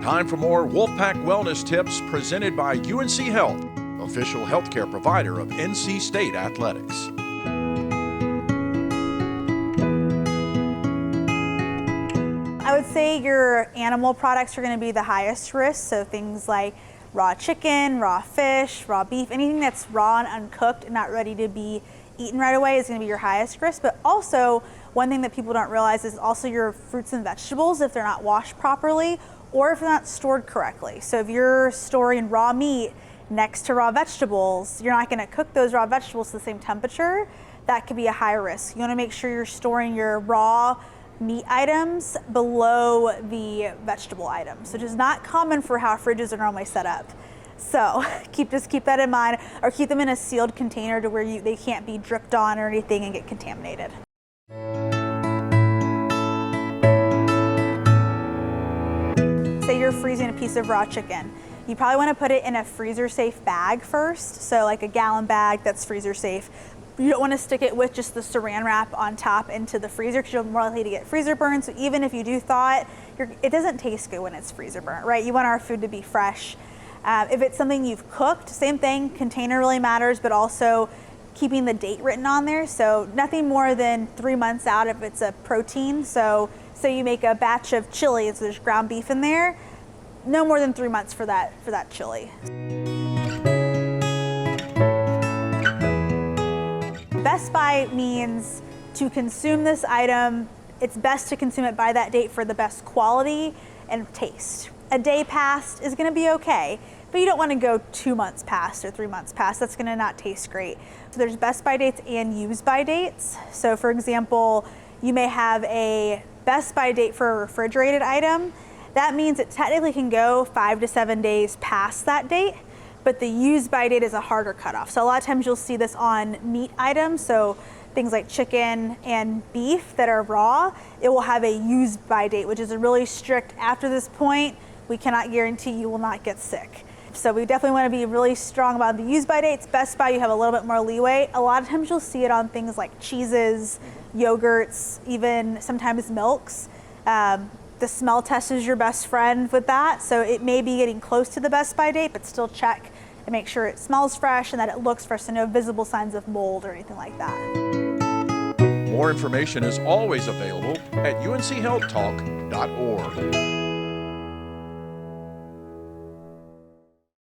Time for more Wolfpack Wellness Tips presented by UNC Health, official healthcare provider of NC State Athletics. I would say your animal products are going to be the highest risk, so things like raw chicken, raw fish, raw beef, anything that's raw and uncooked and not ready to be eaten right away is going to be your highest risk. But also, one thing that people don't realize is also your fruits and vegetables if they're not washed properly or if they're not stored correctly. So if you're storing raw meat next to raw vegetables, you're not going to cook those raw vegetables to the same temperature. That could be a high risk. You want to make sure you're storing your raw meat items below the vegetable items, which is not common for how fridges are normally set up. So just keep that in mind, or keep them in a sealed container to where they can't be dripped on or anything and get contaminated. Say you're freezing a piece of raw chicken. You probably want to put it in a freezer safe bag first, so like a gallon bag that's freezer safe. You don't want to stick it with just the saran wrap on top into the freezer because you're more likely to get freezer burn. So even if you do thaw it, it doesn't taste good when it's freezer burnt, right? You want our food to be fresh. If it's something you've cooked, same thing, container really matters, but also keeping the date written on there. So nothing more than 3 months out if it's a protein. So say you make a batch of chili, so there's ground beef in there, no more than 3 months for that chili. Best by means to consume this item, it's best to consume it by that date for the best quality and taste. A day past is going to be okay, but you don't want to go 2 months past or 3 months past. That's going to not taste great. So there's best by dates and use by dates. So for example, you may have a best by date for a refrigerated item. That means it technically can go 5 to 7 days past that date, but the use by date is a harder cutoff. So a lot of times you'll see this on meat items, so things like chicken and beef that are raw, it will have a use by date, which is a really strict, after this point, we cannot guarantee you will not get sick. So we definitely want to be really strong about the use by dates. Best by, you have a little bit more leeway. A lot of times you'll see it on things like cheeses, yogurts, even sometimes milks. The smell test is your best friend with that. So it may be getting close to the best by date, but still check and make sure it smells fresh and that it looks fresh, so no visible signs of mold or anything like that. More information is always available at unchealthtalk.org.